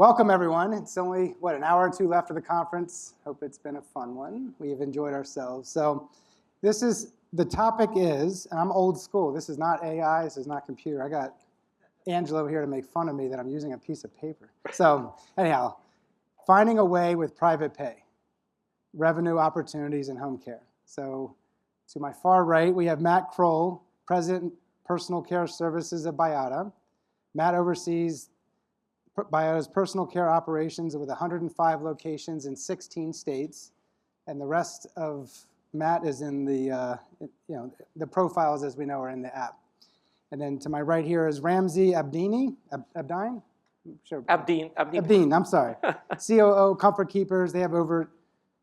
Welcome, everyone. It's only, an hour or two left of the conference. Hope it's been a fun one. We have enjoyed ourselves. So the topic is, and I'm old school. This is not AI. This is not computer. I got Angela over here to make fun of me that I'm using a piece of paper. So anyhow, finding a way with private pay, revenue opportunities in home care. So to my far right, we have Matt Kroll, President, Personal Care Services at BAYADA. Matt oversees BAYADA's personal care operations with 105 locations in 16 states, and the rest of Matt is in the profiles, as we know, are in the app. And then to my right here is Ramzi Abdine. Abdine? Sure. Abdine. Abdine, I'm sorry. COO, ComfortKeepers.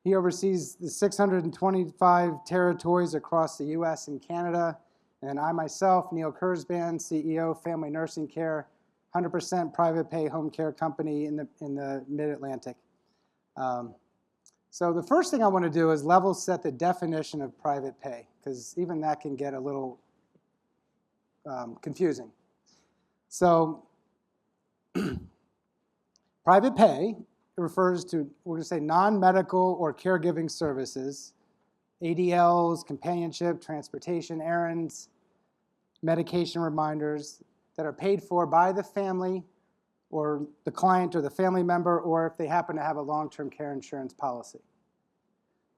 He oversees the 625 territories across the U.S. and Canada. And I myself, Neal Kursban, CEO, Family Nursing Care, 100% private pay home care company in the Mid-Atlantic. So the first thing I want to do is level set the definition of private pay, because even that can get a little confusing. So private pay refers to, we're going to say, non-medical or caregiving services, ADLs, companionship, transportation, errands, medication reminders that are paid for by the family or the client or the family member, or if they happen to have a long-term care insurance policy.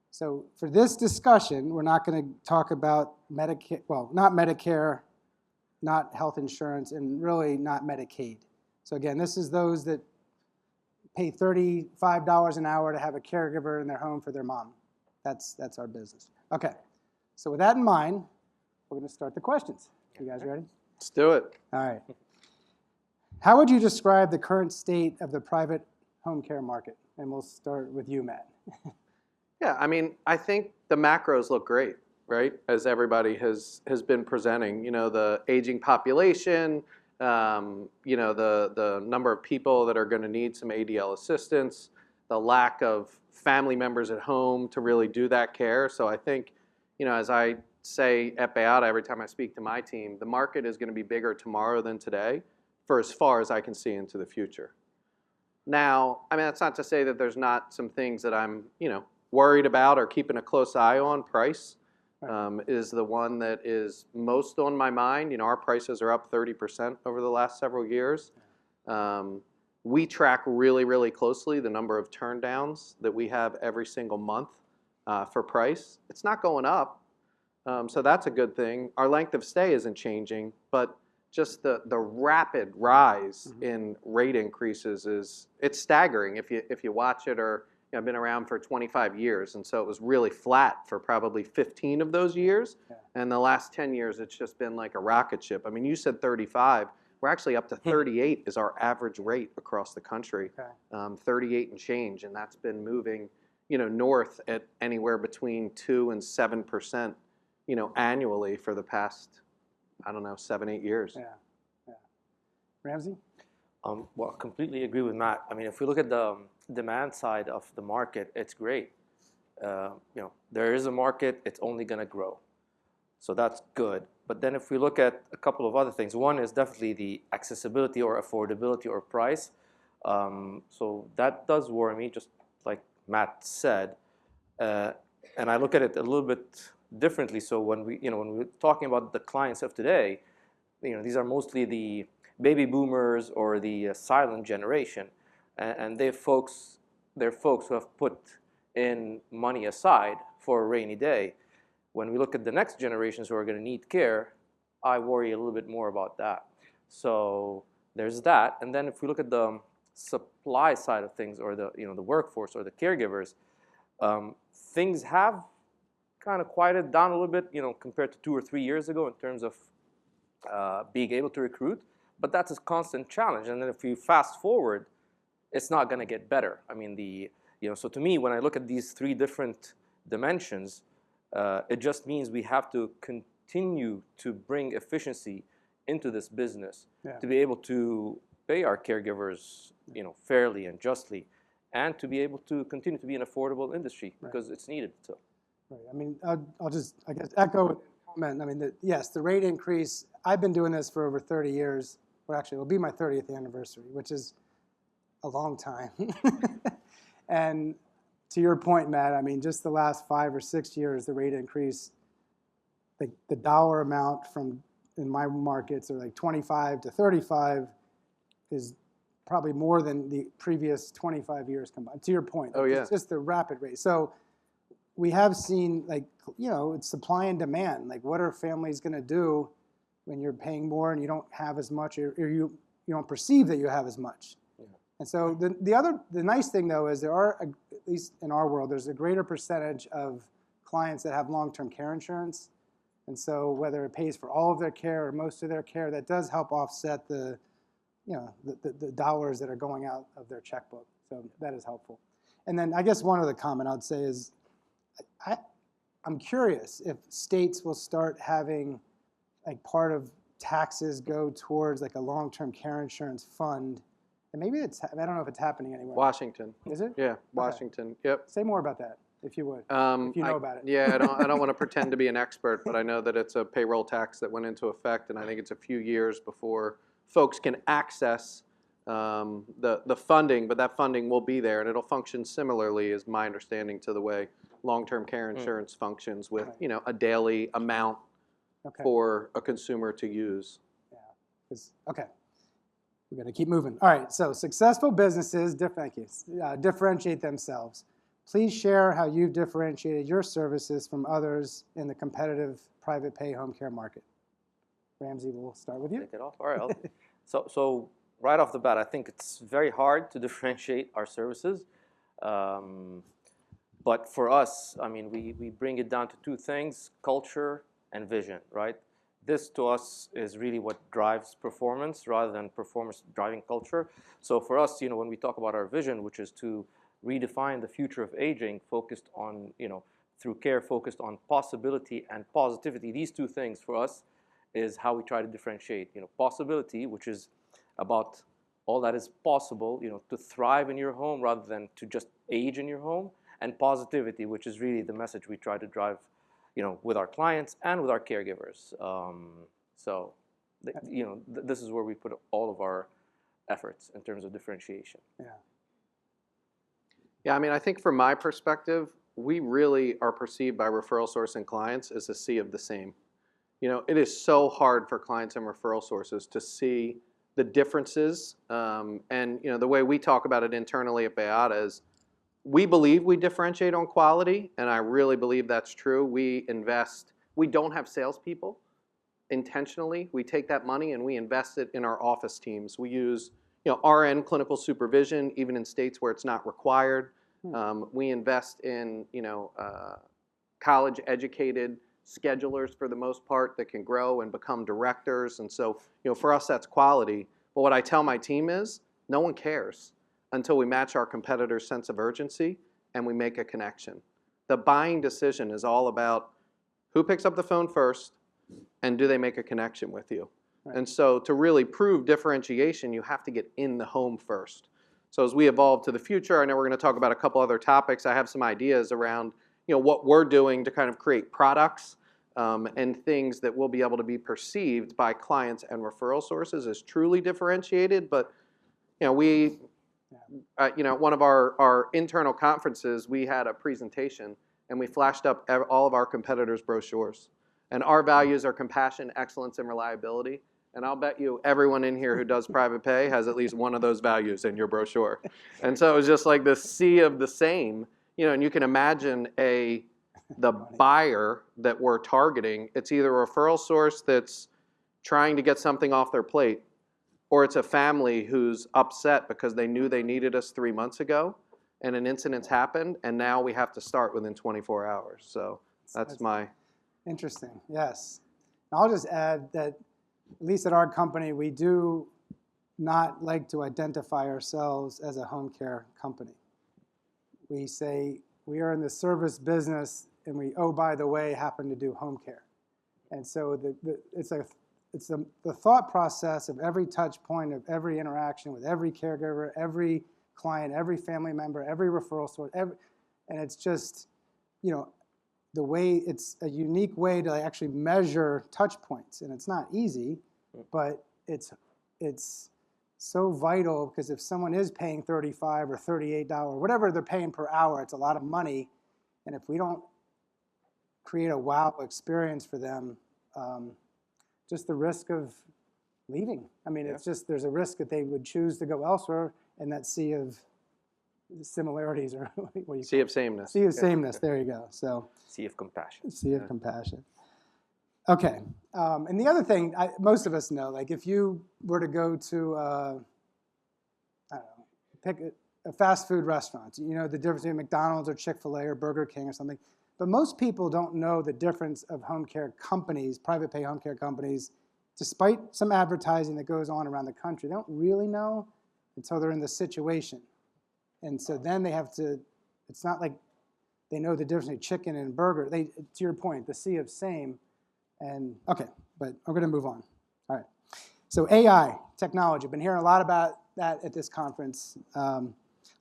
So for this discussion, we're not going to talk about Medicare, not Medicare, not health insurance, and really not Medicaid. So again, this is those that pay $35 an hour to have a caregiver in their home for their mom. That's our business. Okay, so with that in mind, we're going to start the questions. You guys ready? Let's do it. All right. How would you describe the current state of the private home care market? And we'll start with you, Matt. Yeah, I mean, I think the macros look great, right? As everybody has been presenting, the aging population, the number of people that are going to need some ADL assistance, the lack of family members at home to really do that care. So I think, as I say at BAYADA every time I speak to my team, the market is going to be bigger tomorrow than today for as far as I can see into the future. Now, I mean, that's not to say that there's not some things that I'm, worried about or keeping a close eye on. Price is the one that is most on my mind. Our prices are up 30% over the last several years. We track really, really closely the number of turndowns that we have every single month for price. It's not going up. So that's a good thing. Our length of stay isn't changing, but just the rapid rise in rate increases it's staggering if you watch it. Or I've been around for 25 years, and so it was really flat for probably 15 of those years. Yeah. And the last 10 years, it's just been like a rocket ship. I mean, you said 35. We're actually up to 38 is our average rate across the country. Okay. 38 and change, and that's been moving, north at anywhere between 2 and 7%. Annually for the past, 7-8 years. Yeah, yeah. Ramzi? Well, I completely agree with Matt. I mean, if we look at the demand side of the market, it's great. There is a market, it's only going to grow. So that's good. But then if we look at a couple of other things, one is definitely the accessibility or affordability or price. So that does worry me, just like Matt said. And I look at it a little bit differently. So when we're talking about the clients of today, these are mostly the baby boomers or the silent generation, and they're folks who have put in money aside for a rainy day. When we look at the next generations who are going to need care, I worry a little bit more about that. So there's that. And then if we look at the supply side of things, or the workforce or the caregivers, things have kind of quieted down a little bit, compared to 2 or 3 years ago in terms of being able to recruit. But that's a constant challenge. And then if you fast forward, it's not going to get better. I mean, so to me, when I look at these 3 different dimensions, it just means we have to continue to bring efficiency into this business to be able to pay our caregivers, fairly and justly, and to be able to continue to be an affordable industry because it's needed. So. Right. I mean, I'll just, echo the comment. I mean, yes, the rate increase, I've been doing this for over 30 years. Well, actually, it'll be my 30th anniversary, which is a long time. And to your point, Matt, I mean, just the last 5 or 6 years, the rate increase, the dollar amount from in my markets are like 25 to 35 is probably more than the previous 25 years combined. To your point, Oh, yeah. it's just the rapid rate. So we have seen, like, you know, it's supply and demand. Like, what are families going to do when you're paying more and you don't have as much, or you don't perceive that you have as much? Yeah. And so the nice thing, though, is there are, at least in our world, there's a greater percentage of clients that have long-term care insurance. And so whether it pays for all of their care or most of their care, that does help offset the dollars that are going out of their checkbook. So that is helpful. And then I guess one other comment I'd say is I'm curious if states will start having, like, part of taxes go towards like a long-term care insurance fund. And maybe I don't know if it's happening anywhere. Washington. Is it? Yeah, Washington. Yep. Say more about that, if you would, if you know about it. Yeah, I don't want to pretend to be an expert, but I know that it's a payroll tax that went into effect, and I think it's a few years before folks can access the funding, but that funding will be there, and it'll function similarly, is my understanding, to the way long-term care insurance functions, with a daily amount for a consumer to use. Yeah. Okay. We're going to keep moving. All right. So successful businesses differentiate themselves. Please share how you've differentiated your services from others in the competitive private pay home care market. Ramzi, we'll start with you. Take it off. All right. So right off the bat, I think it's very hard to differentiate our services. But for us, I mean, we bring it down to two things: culture and vision, right? This, to us, is really what drives performance rather than performance driving culture. So for us, when we talk about our vision, which is to redefine the future of aging, focused on, through care focused on possibility and positivity, these two things for us is how we try to differentiate. Possibility, which is about all that is possible, to thrive in your home rather than to just age in your home, and positivity, which is really the message we try to drive, with our clients and with our caregivers. This is where we put all of our efforts in terms of differentiation. Yeah. Yeah, I mean, I think from my perspective, we really are perceived by referral source and clients as a sea of the same. It is so hard for clients and referral sources to see the differences. And the way we talk about it internally at BAYADA is, we believe we differentiate on quality, and I really believe that's true. We don't have salespeople intentionally. We take that money and we invest it in our office teams. We use RN clinical supervision, even in states where it's not required. We invest in college-educated schedulers for the most part that can grow and become directors. And so for us, that's quality. But what I tell my team is, no one cares until we match our competitor's sense of urgency and we make a connection. The buying decision is all about who picks up the phone first and do they make a connection with you. Right. And so to really prove differentiation, you have to get in the home first. So as we evolve to the future, I know we're going to talk about a couple other topics. I have some ideas around what we're doing to kind of create products and things that will be able to be perceived by clients and referral sources as truly differentiated. But one of our internal conferences, we had a presentation and we flashed up all of our competitors' brochures. And our values are compassion, excellence, and reliability. And I'll bet you everyone in here who does private pay has at least one of those values in your brochure. And so it was just like this sea of the same, and you can imagine the buyer that we're targeting. It's either a referral source that's trying to get something off their plate, or it's a family who's upset because they knew they needed us 3 months ago and an incident's happened, and now we have to start within 24 hours. So that's my... Interesting, yes. I'll just add that, at least at our company, we do not like to identify ourselves as a home care company. We say we are in the service business and we, oh, by the way, happen to do home care. And so it's the thought process of every touch point, of every interaction with every caregiver, every client, every family member, every referral source, and it's just, the way, it's a unique way to actually measure touch points. And it's not easy, but it's so vital, because if someone is paying $35 or $38, whatever they're paying per hour, it's a lot of money. And if we don't create a wow experience for them, just the risk of leaving. I mean, it's just, there's a risk that they would choose to go elsewhere in that sea of similarities, or what do you Sea of sameness. Sea of sameness, there you go. So Sea of compassion. sea of compassion. Okay, and the other thing, most of us know, like if you were to go to, I don't know, pick a fast food restaurant, you know the difference between McDonald's or Chick-fil-A or Burger King or something, but most people don't know the difference of home care companies, private pay home care companies, despite some advertising that goes on around the country. They don't really know until they're in the situation. And so then they have to, it's not like they know the difference between chicken and burger. To your point, the sea of same. And okay, but I'm going to move on. All right. So AI, technology. Been hearing a lot about that at this conference.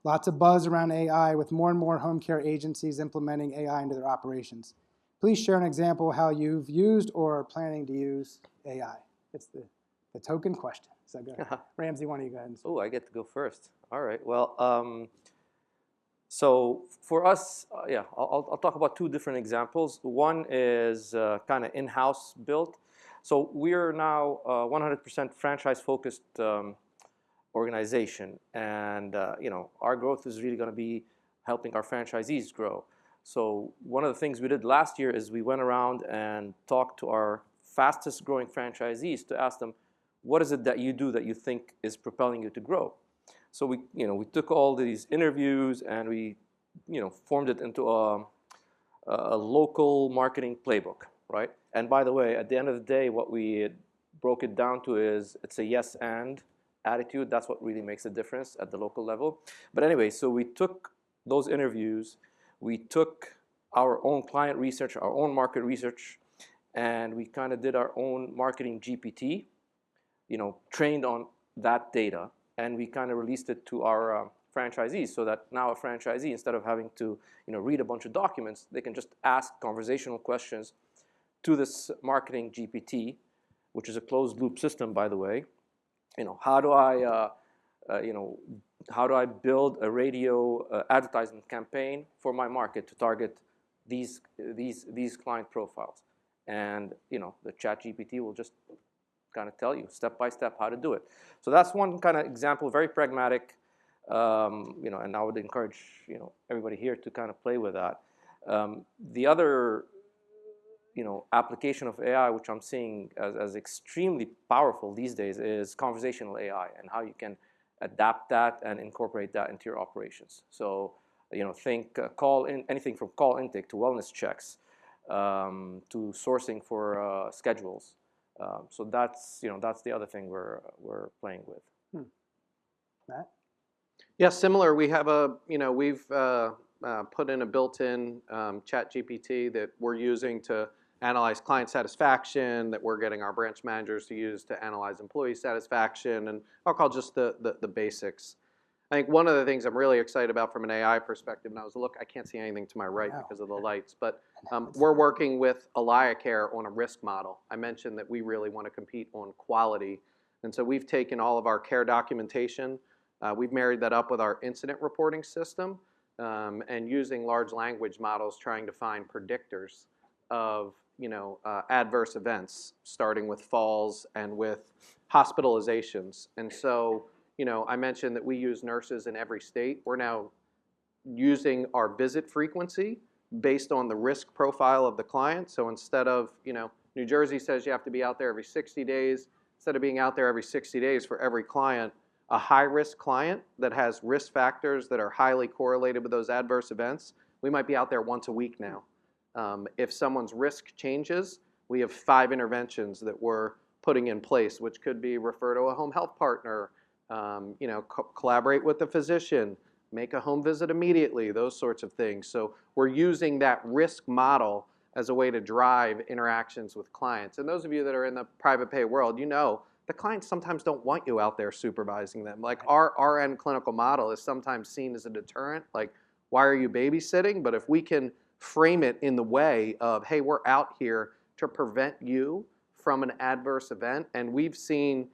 Lots of buzz around AI with more and more home care agencies implementing AI into their operations. Please share an example how you've used or are planning to use AI. It's the token question. So go ahead. Ramzi, why don't you go ahead and Oh, I get to go first. All right. Well, so for us, yeah, I'll talk about two different examples. One is kind of in-house built. So we're now 100% franchise-focused organization, and our growth is really going to be helping our franchisees grow. So one of the things we did last year is we went around and talked to our fastest-growing franchisees to ask them, what is it that you do that you think is propelling you to grow? So we took all these interviews and we, formed it into a local marketing playbook, right? And by the way, at the end of the day, what we broke it down to is it's a yes and attitude. That's what really makes a difference at the local level. But anyway, so we took those interviews, we took our own client research, our own market research, and we kind of did our own marketing GPT, trained on that data, and we kind of released it to our franchisees, so that now a franchisee, instead of having to read a bunch of documents, they can just ask conversational questions to this marketing GPT, which is a closed loop system, by the way. How do I build a radio advertisement campaign for my market to target these client profiles? And the chat GPT will just kind of tell you step by step how to do it. So that's one kind of example, very pragmatic, and I would encourage everybody here to kind of play with that. The other application of AI, which I'm seeing as extremely powerful these days, is conversational AI, and how you can adapt that and incorporate that into your operations. So think anything from call intake to wellness checks, to sourcing for schedules. So that's the other thing we're playing with. Matt? Yeah, similar. We have we've put in a built-in chat GPT that we're using to analyze client satisfaction, that we're getting our branch managers to use to analyze employee satisfaction, and I'll call just the basics. I think one of the things I'm really excited about from an AI perspective, and I can't see anything to my right because of the lights, but we're working with AlayaCare on a risk model. I mentioned that we really want to compete on quality, and so we've taken all of our care documentation, we've married that up with our incident reporting system, and using large language models trying to find predictors of adverse events, starting with falls and with hospitalizations. And so I mentioned that we use nurses in every state. We're now using our visit frequency based on the risk profile of the client. So instead of, New Jersey says you have to be out there every 60 days, instead of being out there every 60 days for every client, a high-risk client that has risk factors that are highly correlated with those adverse events, we might be out there once a week now. If someone's risk changes, we have 5 interventions that we're putting in place, which could be refer to a home health partner, collaborate with the physician, make a home visit immediately, those sorts of things. So we're using that risk model as a way to drive interactions with clients. And those of you that are in the private pay world, the clients sometimes don't want you out there supervising them. Like our RN clinical model is sometimes seen as a deterrent, like, why are you babysitting? But if we can frame it in the way of, hey, we're out here to prevent you from an adverse event, and we've seen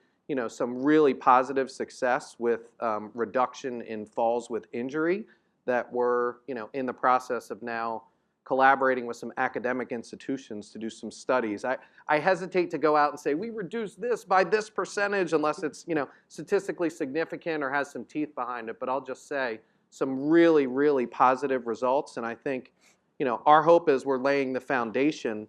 some really positive success with reduction in falls with injury that we're, in the process of now collaborating with some academic institutions to do some studies. I hesitate to go out and say, we reduced this by this percentage unless it's, statistically significant or has some teeth behind it. But I'll just say some really, really positive results. And I think, our hope is we're laying the foundation,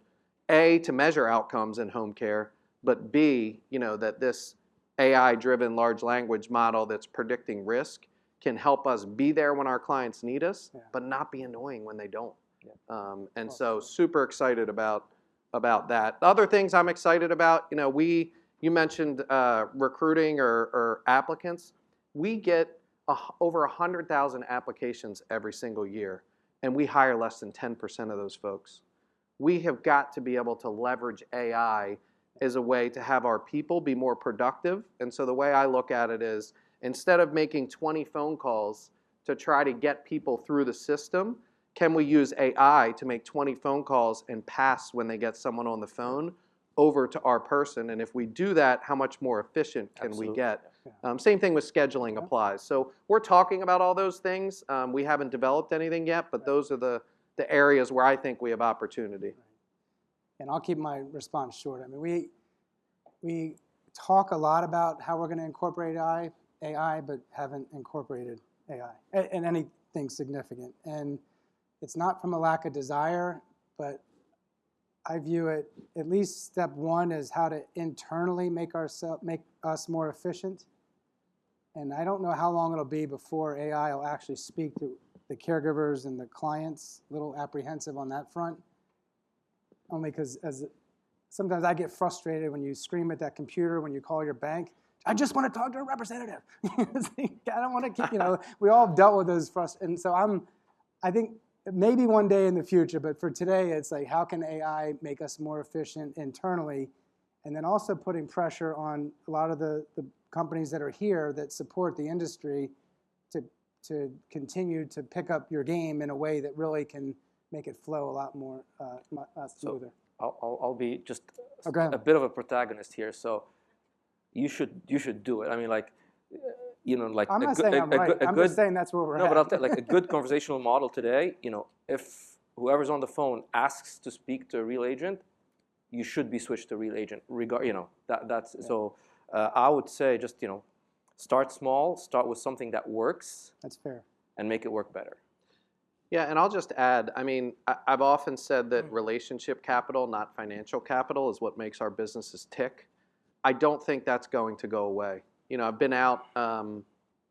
A, to measure outcomes in home care, but B, that this AI-driven large language model that's predicting risk can help us be there when our clients need us, but not be annoying when they don't. And so super excited about that. Other things I'm excited about, you mentioned recruiting or applicants. We get over 100,000 applications every single year, and we hire less than 10% of those folks. We have got to be able to leverage AI as a way to have our people be more productive. And so the way I look at it is, instead of making 20 phone calls to try to get people through the system, can we use AI to make 20 phone calls and pass when they get someone on the phone over to our person? And if we do that, how much more efficient can we get? Same thing with scheduling applies. So we're talking about all those things. We haven't developed anything yet, but those are the areas where I think we have opportunity. And I'll keep my response short. I mean, we talk a lot about how we're going to incorporate AI, but haven't incorporated AI in anything significant. And it's not from a lack of desire, but I view it, at least step one, is how to internally make us more efficient. And I don't know how long it'll be before AI will actually speak to the caregivers and the clients. A little apprehensive on that front, only because sometimes I get frustrated when you scream at that computer when you call your bank. I just want to talk to a representative. I don't want to keep, we all dealt with those frustrations. And so I think maybe one day in the future, but for today, it's like, how can AI make us more efficient internally? And then also putting pressure on a lot of the companies that are here that support the industry to continue to pick up your game in a way that really can make it flow a lot more smoother. So I'll be just Okay. a bit of a protagonist here. So you should do it. I mean, like, I'm not saying I'm right. I'm just saying that's where we're at. No, but I'll tell you, like, a good conversational model today, if whoever's on the phone asks to speak to a real agent, you should be switched to a real agent. So I would say just, start small, start with something that works. That's fair. And make it work better. Yeah, and I'll just add, I mean, I've often said that relationship capital, not financial capital, is what makes our businesses tick. I don't think that's going to go away. I've been out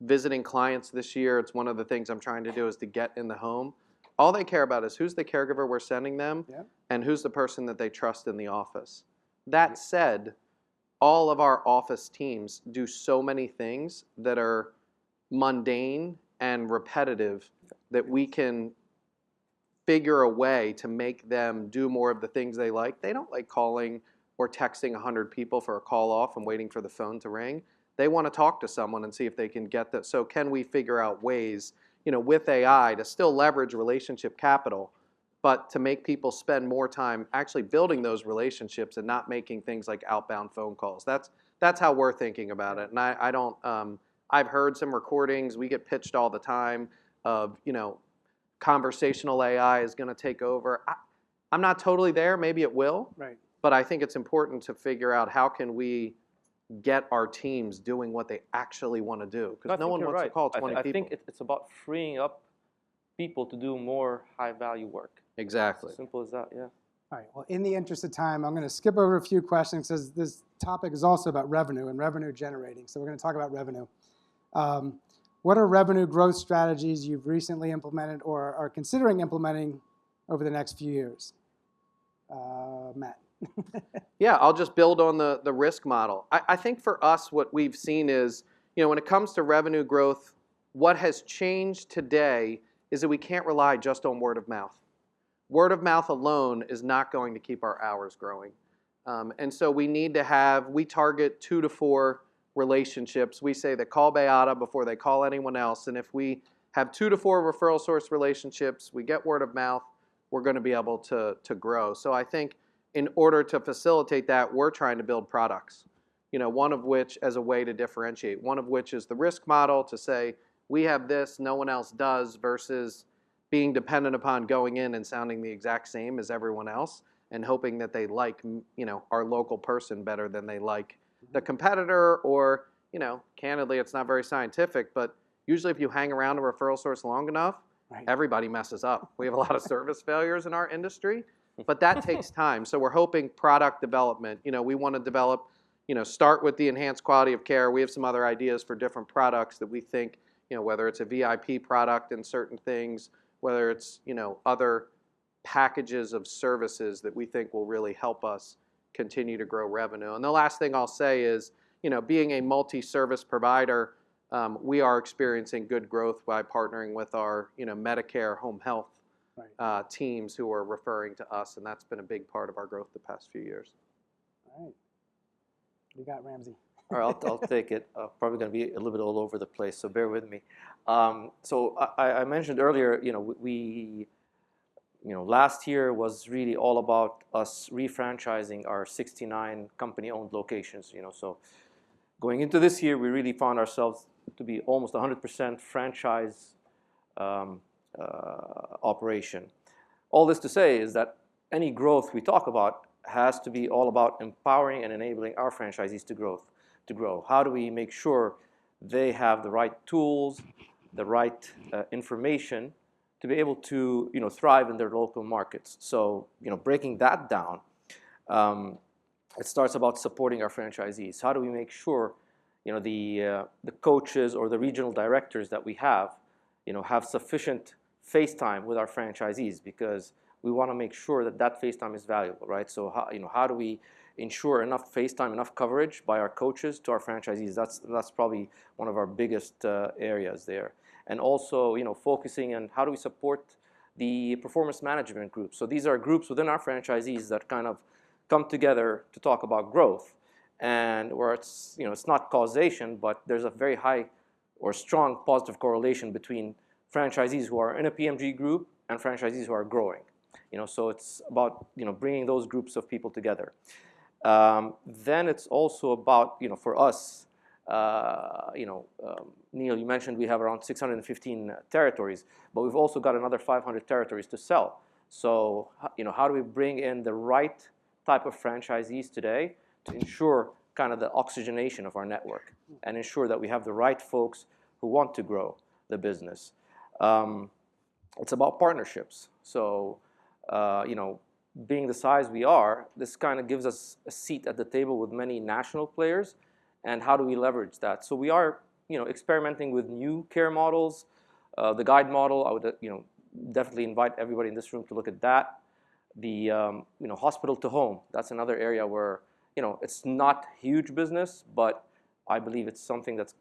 visiting clients this year. It's one of the things I'm trying to do is to get in the home. All they care about is who's the caregiver we're sending them and who's the person that they trust in the office. That said, all of our office teams do so many things that are mundane and repetitive that we can figure a way to make them do more of the things they like. They don't like calling or texting 100 people for a call off and waiting for the phone to ring. They want to talk to someone and see if they can get that. So can we figure out ways, with AI to still leverage relationship capital, but to make people spend more time actually building those relationships and not making things like outbound phone calls. That's how we're thinking about it. And I don't, I've heard some recordings, we get pitched all the time of, conversational AI is going to take over. I'm not totally there, maybe it will. Right. But I think it's important to figure out how can we get our teams doing what they actually want to do. Because no one wants to call 20 people. I think it's about freeing up people to do more high-value work. Exactly. Simple as that, yeah. All right, well, in the interest of time, I'm going to skip over a few questions because this topic is also about revenue and revenue generating. So we're going to talk about revenue. What are revenue growth strategies you've recently implemented or are considering implementing over the next few years? Matt. Yeah, I'll just build on the risk model. I think for us, what we've seen is, when it comes to revenue growth, what has changed today is that we can't rely just on word of mouth. Word of mouth alone is not going to keep our hours growing. And so we need to we target 2 to 4 relationships. We say that call BAYADA before they call anyone else. And if we have 2 to 4 referral source relationships, we get word of mouth, we're going to be able to grow. So I think in order to facilitate that, we're trying to build products. one of which as a way to differentiate, one of which is the risk model to say, we have this, no one else does, versus being dependent upon going in and sounding the exact same as everyone else and hoping that they like, our local person better than they like the competitor, or, candidly, it's not very scientific, but usually if you hang around a referral source long enough, everybody messes up. We have a lot of service failures in our industry, but that takes time. So we're hoping product development, we want to develop, start with the enhanced quality of care. We have some other ideas for different products that we think, whether it's a VIP product and certain things, whether it's, other packages of services that we think will really help us continue to grow revenue. And the last thing I'll say is, being a multi-service provider, we are experiencing good growth by partnering with our, Medicare home health teams who are referring to us, and that's been a big part of our growth the past few years. All right. We got Ramzi. All right, I'll take it. Probably going to be a little bit all over the place, so bear with me. So I mentioned earlier, we last year was really all about us refranchising our 69 company-owned locations. So going into this year, we really found ourselves to be almost 100% franchise operation. All this to say is that any growth we talk about has to be all about empowering and enabling our franchisees to grow. How do we make sure they have the right tools, the right information to be able to thrive in their local markets? So breaking that down, it starts about supporting our franchisees. How do we make sure the coaches or the regional directors that we have sufficient face time with our franchisees, because we want to make sure that that face time is valuable, right? So how do we ensure enough face time, enough coverage by our coaches to our franchisees? That's probably one of our biggest areas there. And also focusing on how do we support the performance management groups. So these are groups within our franchisees that kind of come together to talk about growth, and where it's it's not causation, but there's a very high or strong positive correlation between franchisees who are in a PMG group and franchisees who are growing. So it's about bringing those groups of people together. Then it's also about for us, Neal, you mentioned we have around 615 territories, but we've also got another 500 territories to sell. So how do we bring in the right type of franchisees today to ensure kind of the oxygenation of our network and ensure that we have the right folks who want to grow the business? It's about partnerships. So being the size we are, this kind of gives us a seat at the table with many national players. And how do we leverage that? So we are experimenting with new care models. The guide model, I would definitely invite everybody in this room to look at that. The hospital to home, that's another area where it's not huge business, but I believe it's something that's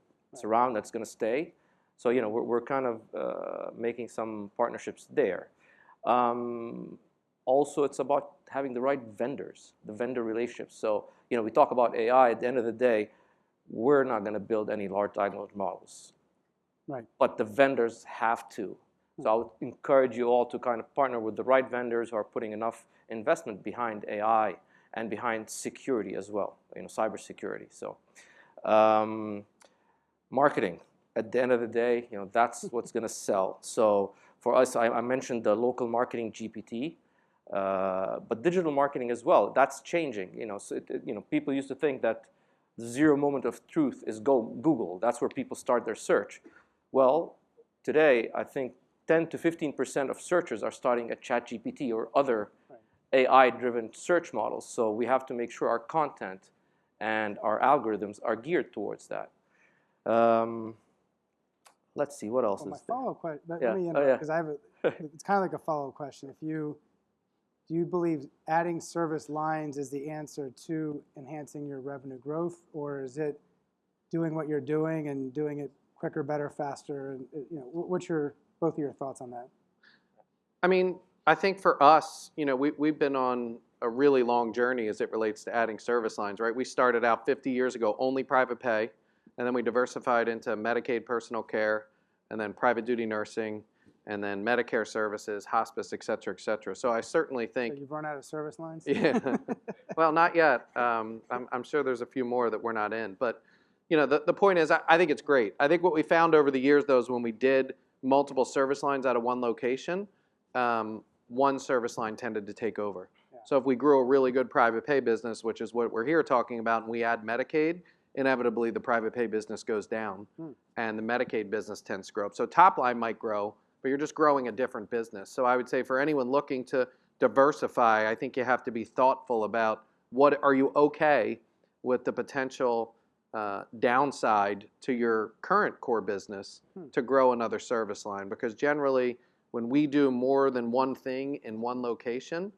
around, that's going to stay. So we're kind of making some partnerships there. Also, it's about having the right vendors, the vendor relationships. So we talk about AI. At the end of the day, we're not going to build any large language models, but the vendors have to. So I would encourage you all to kind of partner with the right vendors who are putting enough investment behind AI and behind security as well, cybersecurity. So marketing, at the end of the day, that's what's going to sell. So for us, I mentioned the local marketing GPT, but digital marketing as well. That's changing. So people used to think that the zero moment of truth is Google. That's where people start their search. Well, today I think 10 to 15% of searchers are starting at ChatGPT or other AI-driven search models. So we have to make sure our content and our algorithms are geared towards that. Let's see, what else is my there? follow-up question, let me interrupt, because I have it's kind of like a follow-up question. Do you believe adding service lines is the answer to enhancing your revenue growth, or is it doing what you're doing and doing it quicker, better, faster? And what's both of your thoughts on that? I mean, I think for us, we've been on a really long journey as it relates to adding service lines, right? We started out 50 years ago only private pay, and then we diversified into Medicaid personal care, and then private duty nursing, and then Medicare services, hospice, et cetera, et cetera. So I certainly So think, you've run out of service lines? yeah, well, not yet. I'm sure there's a few more that we're not in. But, you know, the point is, I think it's great. I think what we found over the years, though, is when we did multiple service lines out of one location, one service line tended to take over. Yeah. So if we grew a really good private pay business, which is what we're here talking about, and we add Medicaid, inevitably the private pay business goes down, and the Medicaid business tends to grow up. So top line might grow, but you're just growing a different business. So I would say for anyone looking to diversify, I think you have to be thoughtful about what are you okay with the potential downside to your current core business to grow another service line, because generally when we do more than one thing in one location,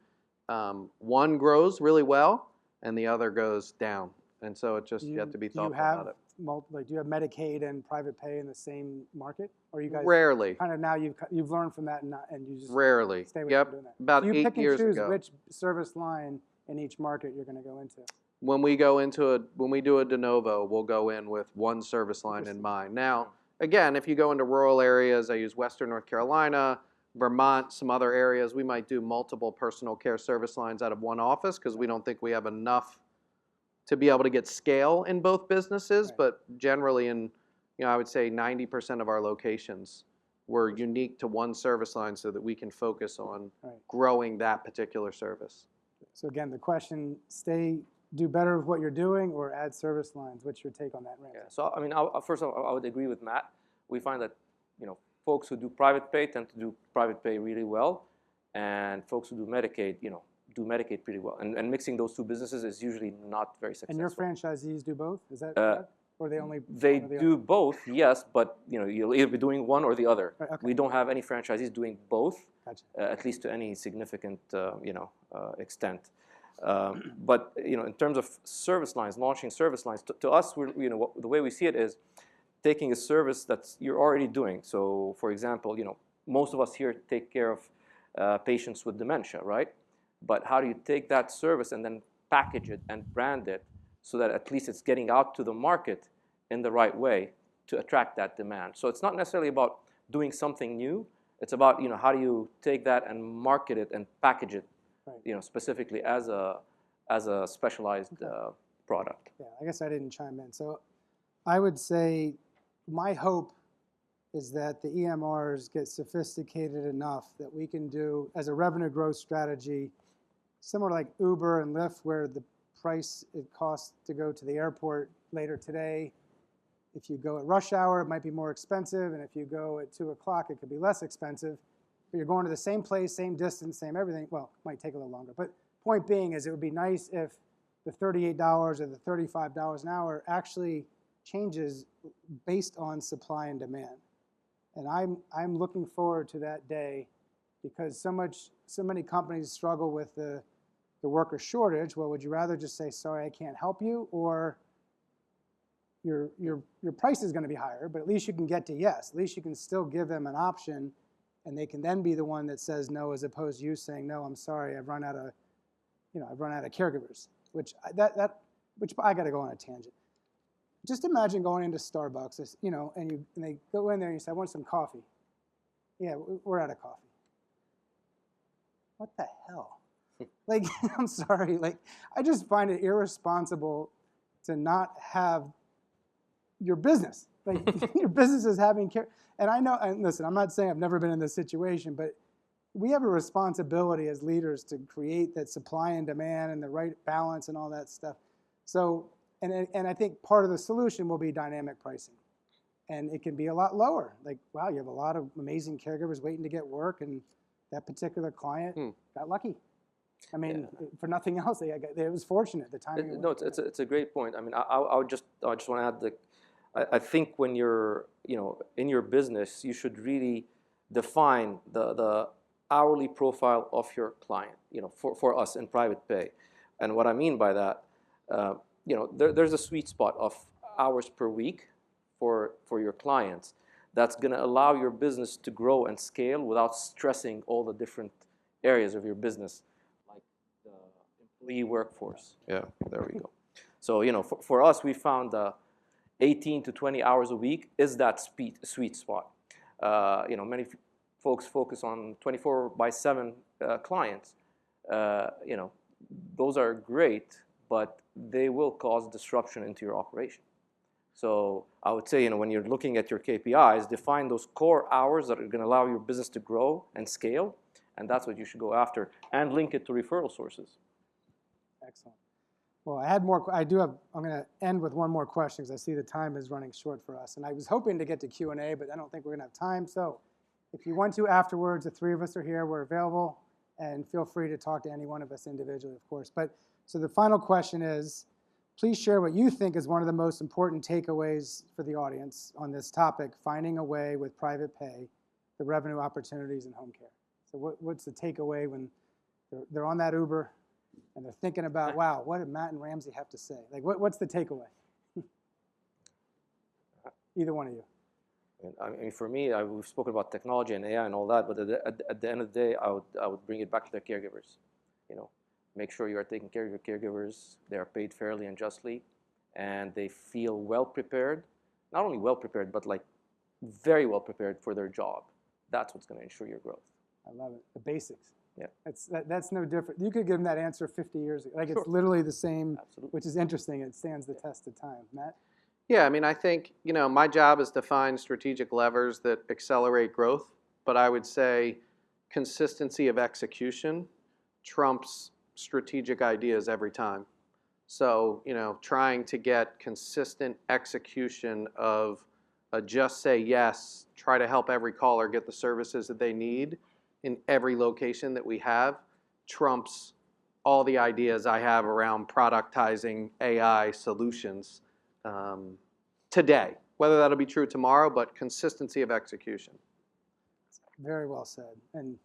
one grows really well and the other goes down. And so it just, you have to be thoughtful about it. Do you have Medicaid and private pay in the same market? Or you guys Rarely. kind of now you've learned from that and you just Rarely. stay away from doing that? About So you 8 pick and years choose ago. which service line in each market you're going to go into. When we do a de novo, we'll go in with one service line in mind. Now, again, if you go into rural areas, I use Western North Carolina, Vermont, some other areas, we might do multiple personal care service lines out of one office because we don't think we have enough to be able to get scale in both businesses. Right. But generally I would say 90% of our locations were unique to one service line so that we can focus on growing that particular service. So again, the question, do better with what you're doing or add service lines? What's your take on that, Ramzi? Yeah. So I mean, first of all, I would agree with Matt. We find that folks who do private pay tend to do private pay really well, and folks who do Medicaid, do Medicaid pretty well. And mixing those two businesses is usually not very successful. And your franchisees do both? Is that correct? Or they only They one or the do other? both, yes, but you'll either be doing one or the other. Right, okay. We don't have any franchisees doing both, Gotcha. at least to any significant extent. But in terms of service lines, launching service lines, to us, the way we see it is taking a service that you're already doing. So, for example, most of us here take care of patients with dementia, right? But how do you take that service and then package it and brand it so that at least it's getting out to the market in the right way to attract that demand? So it's not necessarily about doing something new. It's about how do you take that and market it and package it, specifically as a specialized product. Yeah, I guess I didn't chime in. So I would say my hope is that the EMRs get sophisticated enough that we can do, as a revenue growth strategy, similar like Uber and Lyft, where the price it costs to go to the airport later today, if you go at rush hour, it might be more expensive, and if you go at 2 o'clock, it could be less expensive. But you're going to the same place, same distance, same everything. Well, it might take a little longer. But point being is it would be nice if the $38 or the $35 an hour actually changes based on supply and demand. And I'm looking forward to that day because so many companies struggle with the worker shortage. Well, would you rather just say, sorry, I can't help you, or your price is going to be higher, but at least you can get to yes. At least you can still give them an option, and they can then be the one that says no, as opposed to you saying, no, I'm sorry, I've run out of caregivers. Which I got to go on a tangent. Just imagine going into Starbucks, and they go in there and you say, I want some coffee. Yeah, we're out of coffee. What the hell? Like, I'm sorry. Like, I just find it irresponsible to not have your business. Like, your business is having care. And I know, and listen, I'm not saying I've never been in this situation, but we have a responsibility as leaders to create that supply and demand and the right balance and all that stuff. So, and I think part of the solution will be dynamic pricing. And it can be a lot lower. Like, wow, you have a lot of amazing caregivers waiting to get work, and that particular client got lucky. I mean, for nothing else, it was fortunate. The timing. No, it's a great point. I mean, I just want to add I think when you're in your business, you should really define the hourly profile of your client. For us in private pay, and what I mean by that, there's a sweet spot of hours per week for your clients that's going to allow your business to grow and scale without stressing all the different areas of your business, like the employee workforce. Yeah, there we go. So, for us, we found 18 to 20 hours a week is that sweet spot. folks focus on 24/7 clients. You know, those are great, but they will cause disruption into your operation. So I would say, you know, when you're looking at your KPIs, define those core hours that are going to allow your business to grow and scale, and that's what you should go after, and link it to referral sources. Excellent. Well, I had more. I'm going to end with one more question because I see the time is running short for us. And I was hoping to get to Q&A, but I don't think we're going to have time. So if you want to afterwards, the three of us are here. We're available. And feel free to talk to any one of us individually, of course. But so the final question is, please share what you think is one of the most important takeaways for the audience on this topic, finding a way with private pay, the revenue opportunities in home care. So what's the takeaway when they're on that Uber and they're thinking about, wow, what did Matt and Ramzi have to say? Like, what's the takeaway? Either one of you. I mean, for me, we've spoken about technology and AI and all that, but at the end of the day, I would bring it back to the caregivers. You know, make sure you are taking care of your caregivers. They are paid fairly and justly, and they feel well prepared. Not only well prepared, but like very well prepared for their job. That's what's going to ensure your growth. I love it. The basics. Yeah. That's no different. You could give them that answer 50 years ago. Like, Sure. It's literally the same, Absolutely. which is interesting. It stands the test of time. Matt? Yeah, I mean, I think, you know, my job is to find strategic levers that accelerate growth, but I would say consistency of execution trumps strategic ideas every time. So, you know, trying to get consistent execution of a just say yes, try to help every caller get the services that they need in every location that we have trumps all the ideas I have around productizing AI solutions today. Whether that'll be true tomorrow, but consistency of execution. Very well said. And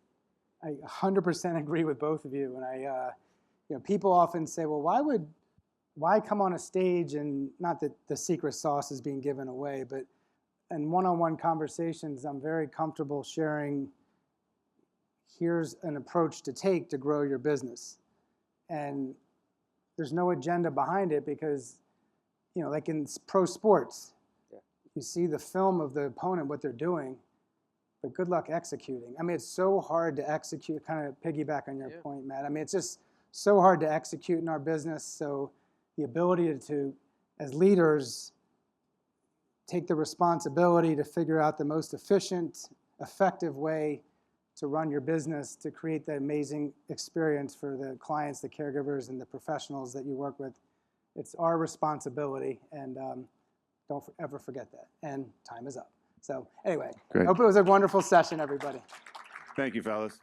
I 100% agree with both of you. And you know, people often say, well, why come on a stage, and not that the secret sauce is being given away, but in one-on-one conversations, I'm very comfortable sharing, here's an approach to take to grow your business. And there's no agenda behind it because, you know, like in pro sports, you see the film of the opponent, what they're doing, but good luck executing. I mean, it's so hard to execute, kind of piggyback on your point, Matt. I mean, it's just so hard to execute in our business. So the ability to, as leaders, take the responsibility to figure out the most efficient, effective way to run your business, to create that amazing experience for the clients, the caregivers, and the professionals that you work with. It's our responsibility, and don't ever forget that. And time is up. So anyway, I hope it was a wonderful session, everybody. Thank you, fellas.